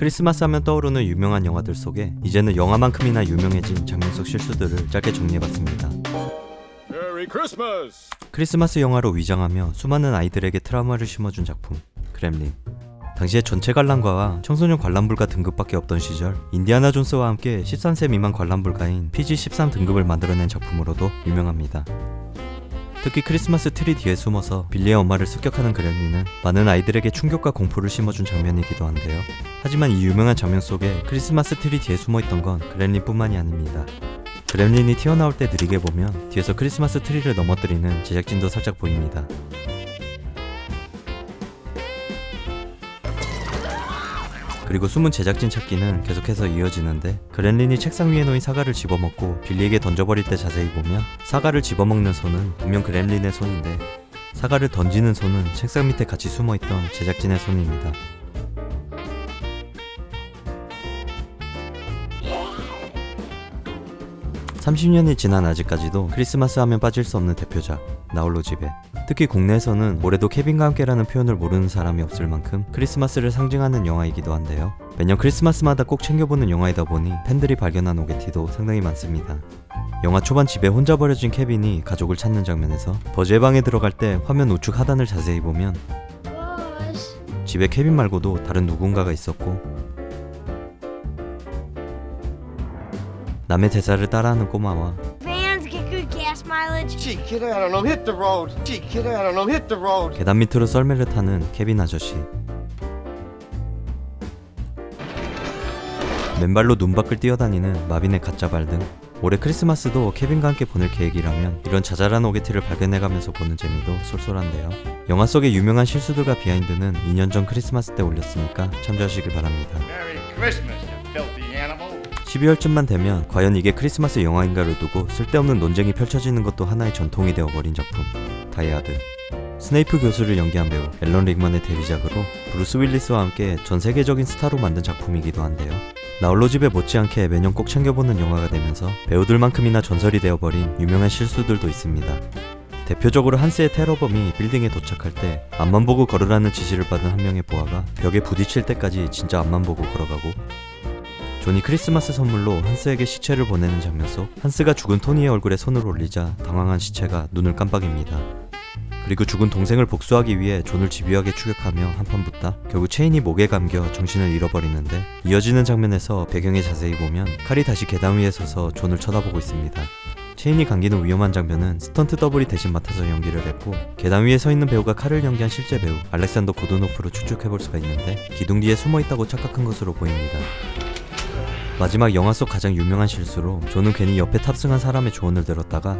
크리스마스 하면 떠오르는 유명한 영화들 속에 이제는 영화만큼이나 유명해진 장면 속 실수들을 짧게 정리해봤습니다. 크리스마스 영화로 위장하며 수많은 아이들에게 트라우마를 심어준 작품 그렘린. 당시에 전체 관람가와 청소년 관람불가 등급밖에 없던 시절 인디아나 존스와 함께 13세 미만 관람불가인 PG-13 등급을 만들어낸 작품으로도 유명합니다. 특히 크리스마스 트리 뒤에 숨어서 빌리의 엄마를 습격하는 그렘린은 많은 아이들에게 충격과 공포를 심어준 장면이기도 한데요. 하지만 이 유명한 장면 속에 크리스마스 트리 뒤에 숨어있던 건 그렘린뿐만이 아닙니다. 그렘린이 튀어나올 때 느리게 보면 뒤에서 크리스마스 트리를 넘어뜨리는 제작진도 살짝 보입니다. 그리고 숨은 제작진 찾기는 계속해서 이어지는데 그렘린이 책상 위에 놓인 사과를 집어먹고 빌리에게 던져버릴 때 자세히 보면 사과를 집어먹는 손은 분명 그렘린의 손인데 사과를 던지는 손은 책상 밑에 같이 숨어있던 제작진의 손입니다. (30년이) 지난 아직까지도 크리스마스 하면 빠질 수 없는 대표작 나홀로 집에. 특히 국내에서는 올해도 케빈과 함께라는 표현을 모르는 사람이 없을 만큼 크리스마스를 상징하는 영화이기도 한데요. 매년 크리스마스마다 꼭 챙겨보는 영화이다 보니 팬들이 발견한 오게티도 상당히 많습니다. 영화 초반 집에 혼자 버려진 케빈이 가족을 찾는 장면에서 버즈의 방에 들어갈 때 화면 우측 하단을 자세히 보면 집에 케빈 말고도 다른 누군가가 있었고 남의 대사를 따라하는 꼬마와 계단 밑으로 썰매를 타는 케빈 아저씨, 맨발로 눈 밖을 뛰어다니는 마빈의 가짜 발 등 올해 크리스마스도 케빈과 함께 보낼 계획이라면 이런 자잘한 오게티를 발견해가면서 보는 재미도 쏠쏠한데요. 영화 속의 유명한 실수들과 비하인드는 2년 전 크리스마스 때 올렸으니까 참조하시길 바랍니다. 12월쯤만 되면 과연 이게 크리스마스 영화인가를 두고 쓸데없는 논쟁이 펼쳐지는 것도 하나의 전통이 되어버린 작품 다이하드. 스네이프 교수를 연기한 배우 앨런 릭먼의 데뷔작으로 브루스 윌리스와 함께 전 세계적인 스타로 만든 작품이기도 한데요. 나홀로 집에 못지않게 매년 꼭 챙겨보는 영화가 되면서 배우들만큼이나 전설이 되어버린 유명한 실수들도 있습니다. 대표적으로 한스의 테러범이 빌딩에 도착할 때 앞만 보고 걸으라는 지시를 받은 한 명의 보아가 벽에 부딪힐 때까지 진짜 앞만 보고 걸어가고, 존이 크리스마스 선물로 한스에게 시체를 보내는 장면 속 한스가 죽은 토니의 얼굴에 손을 올리자 당황한 시체가 눈을 깜빡입니다. 그리고 죽은 동생을 복수하기 위해 존을 집요하게 추격하며 한판 붙다 결국 체인이 목에 감겨 정신을 잃어버리는데, 이어지는 장면에서 배경에 자세히 보면 칼이 다시 계단 위에 서서 존을 쳐다보고 있습니다. 체인이 감기는 위험한 장면은 스턴트 더블이 대신 맡아서 연기를 했고, 계단 위에 서 있는 배우가 칼을 연기한 실제 배우 알렉산더 고드노프로 추측해볼 수가 있는데 기둥 뒤에 숨어있다고 착각한 것으로 보입니다. 마지막 영화 속 가장 유명한 실수로 존은 괜히 옆에 탑승한 사람의 조언을 들었다가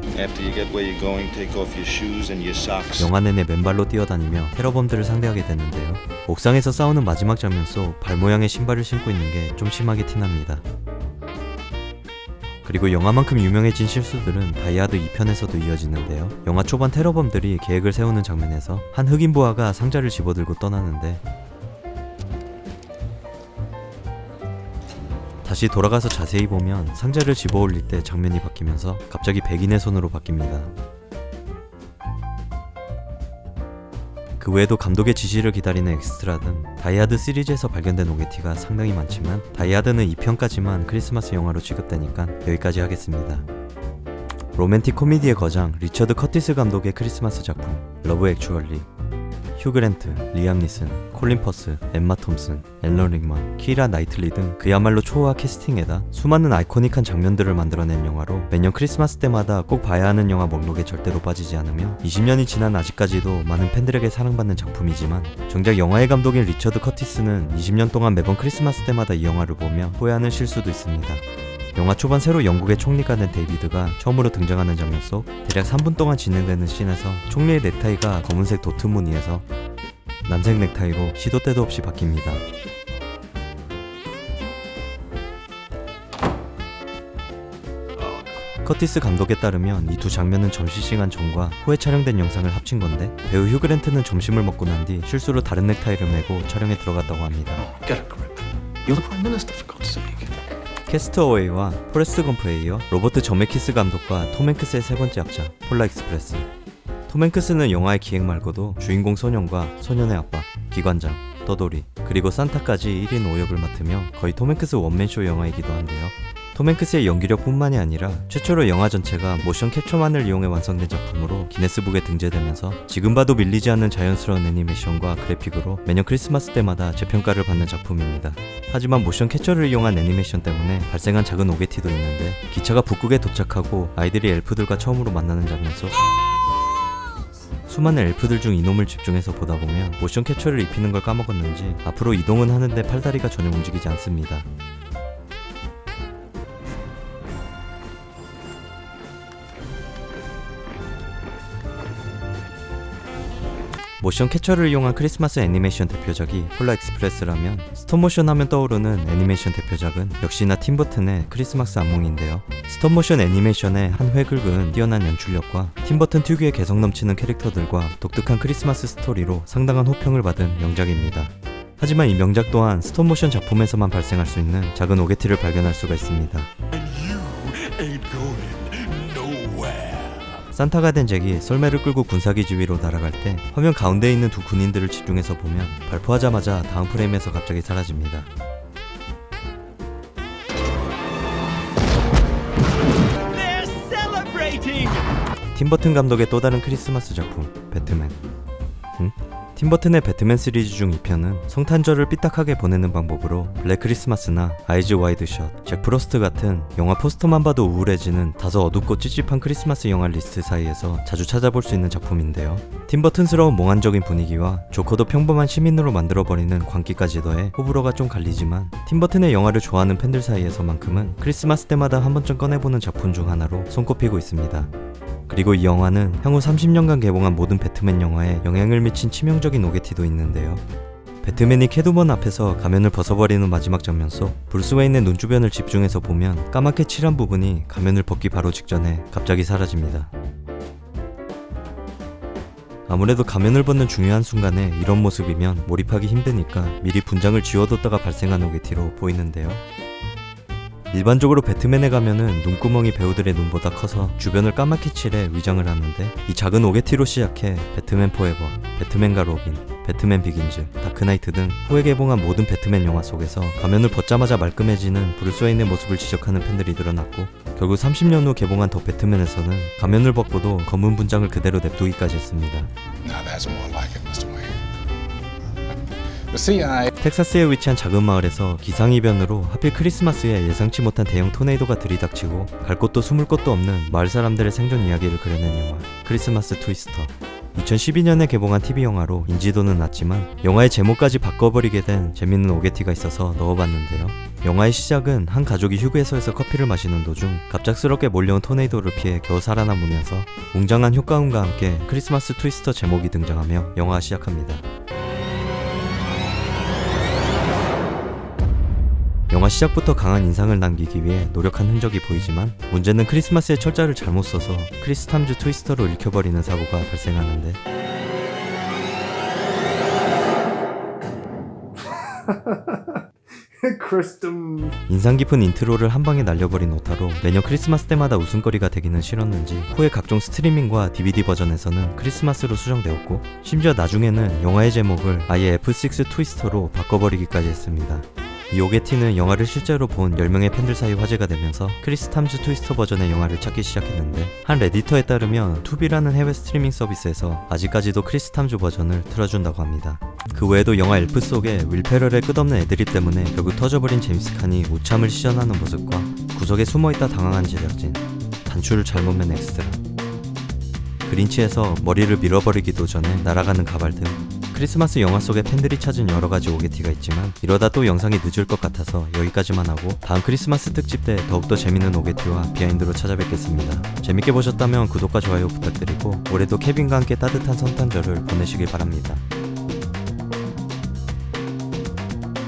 영화 내내 맨발로 뛰어다니며 테러범들을 상대하게 되는데요. 옥상에서 싸우는 마지막 장면 속 발 모양의 신발을 신고 있는 게 좀 심하게 티납니다. 그리고 영화만큼 유명해진 실수들은 다이하드 2편에서도 이어지는데요. 영화 초반 테러범들이 계획을 세우는 장면에서 한 흑인 부하가 상자를 집어들고 떠나는데 다시 돌아가서 자세히 보면 상자를 집어올릴 때 장면이 바뀌면서 갑자기 백인의 손으로 바뀝니다. 그 외에도 감독의 지시를 기다리는 엑스트라 등 다이하드 시리즈에서 발견된 오게티가 상당히 많지만 다이하드는 2편까지만 크리스마스 영화로 취급되니까 여기까지 하겠습니다. 로맨틱 코미디의 거장 리처드 커티스 감독의 크리스마스 작품 러브 액츄얼리. 휴 그랜트, 리암 니슨, 콜린 퍼스, 엠마 톰슨, 앨런 릭먼, 키라 나이틀리 등 그야말로 초호화 캐스팅에다 수많은 아이코닉한 장면들을 만들어낸 영화로 매년 크리스마스 때마다 꼭 봐야 하는 영화 목록에 절대로 빠지지 않으며 20년이 지난 아직까지도 많은 팬들에게 사랑받는 작품이지만, 정작 영화의 감독인 리처드 커티스는 20년 동안 매번 크리스마스 때마다 이 영화를 보며 후회하는 실수도 있습니다. 영화 초반 새로 영국의 총리가 된 데이비드가 처음으로 등장하는 장면 속 대략 3분 동안 진행되는 씬에서 총리의 넥타이가 검은색 도트 무늬에서 남색 넥타이로 시도 때도 없이 바뀝니다. 커티스 감독에 따르면 이 두 장면은 점심시간 전과 후에 촬영된 영상을 합친 건데, 배우 휴 그랜트는 점심을 먹고 난 뒤 실수로 다른 넥타이를 메고 촬영에 들어갔다고 합니다. 캐스트어웨이와 포레스트 검프에 이어 로버트 저메키스 감독과 톰 행크스의 세 번째 합작 폴라 익스프레스. 톰 행크스는 영화의 기획 말고도 주인공 소년과 소년의 아빠, 기관장, 떠돌이, 그리고 산타까지 1인 5역을 맡으며 거의 톰 행크스 원맨쇼 영화이기도 한데요. 톰 행크스의 연기력뿐만이 아니라 최초로 영화 전체가 모션 캡처만을 이용해 완성된 작품으로 기네스북에 등재되면서 지금 봐도 밀리지 않는 자연스러운 애니메이션과 그래픽으로 매년 크리스마스 때마다 재평가를 받는 작품입니다. 하지만 모션 캡처를 이용한 애니메이션 때문에 발생한 작은 오게티도 있는데, 기차가 북극에 도착하고 아이들이 엘프들과 처음으로 만나는 장면 속 수많은 엘프들 중 이놈을 집중해서 보다 보면 모션 캡처를 입히는 걸 까먹었는지 앞으로 이동은 하는데 팔다리가 전혀 움직이지 않습니다. 모션 캡처를 이용한 크리스마스 애니메이션 대표작이 폴라 익스프레스라면, 스톱모션 하면 떠오르는 애니메이션 대표작은 역시나 팀 버튼의 크리스마스 악몽인데요. 스톱모션 애니메이션의 한 획을 그은 뛰어난 연출력과 팀 버튼 특유의 개성 넘치는 캐릭터들과 독특한 크리스마스 스토리로 상당한 호평을 받은 명작입니다. 하지만 이 명작 또한 스톱모션 작품에서만 발생할 수 있는 작은 오게티를 발견할 수가 있습니다. 산타가 된 잭이 썰매를 끌고 군사기 지위로 날아갈 때 화면 가운데에 있는 두 군인들을 집중해서 보면 발포하자마자 다음 프레임에서 갑자기 사라집니다. 팀 버튼 감독의 또 다른 크리스마스 작품, 배트맨. 팀 버튼의 배트맨 시리즈 중 2편은 성탄절을 삐딱하게 보내는 방법으로 블랙 크리스마스나 아이즈 와이드 샷, 잭 프로스트 같은 영화 포스터만 봐도 우울해지는 다소 어둡고 찝찝한 크리스마스 영화 리스트 사이에서 자주 찾아볼 수 있는 작품인데요. 팀 버튼스러운 몽환적인 분위기와 조커도 평범한 시민으로 만들어버리는 광기까지 더해 호불호가 좀 갈리지만, 팀 버튼의 영화를 좋아하는 팬들 사이에서만큼은 크리스마스 때마다 한 번쯤 꺼내보는 작품 중 하나로 손꼽히고 있습니다. 그리고 이 영화는 향후 30년간 개봉한 모든 배트맨 영화에 영향을 미친 치명적인 오게티도 있는데요. 배트맨이 캐트우먼 앞에서 가면을 벗어버리는 마지막 장면 속 브루스 웨인의 눈 주변을 집중해서 보면 까맣게 칠한 부분이 가면을 벗기 바로 직전에 갑자기 사라집니다. 아무래도 가면을 벗는 중요한 순간에 이런 모습이면 몰입하기 힘드니까 미리 분장을 지워뒀다가 발생한 오게티로 보이는데요. 일반적으로 배트맨의 가면은 눈구멍이 배우들의 눈보다 커서 주변을 까맣게 칠해 위장을 하는데, 이 작은 오게티로 시작해 배트맨 포에버, 배트맨과 로빈, 배트맨 비긴즈, 다크나이트 등 후에 개봉한 모든 배트맨 영화 속에서 가면을 벗자마자 말끔해지는 브루스 웨인의 모습을 지적하는 팬들이 늘어났고, 결국 30년 후 개봉한 더 배트맨에서는 가면을 벗고도 검은 분장을 그대로 냅두기까지 했습니다. 텍사스에 위치한 작은 마을에서 기상이변으로 하필 크리스마스에 예상치 못한 대형 토네이도가 들이닥치고 갈 곳도 숨을 곳도 없는 마을 사람들의 생존 이야기를 그려낸 영화 크리스마스 트위스터. 2012년에 개봉한 TV영화로 인지도는 낮지만 영화의 제목까지 바꿔버리게 된 재밌는 오게티가 있어서 넣어봤는데요. 영화의 시작은 한 가족이 휴게소에서 커피를 마시는 도중 갑작스럽게 몰려온 토네이도를 피해 겨우 살아남으면서 웅장한 효과음과 함께 크리스마스 트위스터 제목이 등장하며 영화가 시작합니다. 영화 시작부터 강한 인상을 남기기 위해 노력한 흔적이 보이지만, 문제는 크리스마스의 철자를 잘못 써서 크리스 탐즈 트위스터로 읽혀버리는 사고가 발생하는데, 인상 깊은 인트로를 한 방에 날려버린 오타로 매년 크리스마스 때마다 웃음거리가 되기는 싫었는지 후에 각종 스트리밍과 DVD 버전에서는 크리스마스로 수정되었고, 심지어 나중에는 영화의 제목을 아예 F6 트위스터로 바꿔버리기까지 했습니다. 이 오게티는 영화를 실제로 본 10명의 팬들 사이 화제가 되면서 크리스 탐즈 트위스터 버전의 영화를 찾기 시작했는데, 한 레디터에 따르면 투비라는 해외 스트리밍 서비스에서 아직까지도 크리스 탐즈 버전을 틀어준다고 합니다. 그 외에도 영화 엘프 속의 윌 페럴의 끝없는 애드립 때문에 결국 터져버린 제임스 칸이 우참을 시전하는 모습과 구석에 숨어있다 당황한 제작진, 단추를 잘못 맨 엑스트라, 그린치에서 머리를 밀어버리기도 전에 날아가는 가발 등 크리스마스 영화 속에 팬들이 찾은 여러가지 오게티가 있지만, 이러다 또 영상이 늦을 것 같아서 여기까지만 하고 다음 크리스마스 특집 때 더욱더 재밌는 오게티와 비하인드로 찾아뵙겠습니다. 재밌게 보셨다면 구독과 좋아요 부탁드리고 올해도 케빈과 함께 따뜻한 성탄절을 보내시길 바랍니다.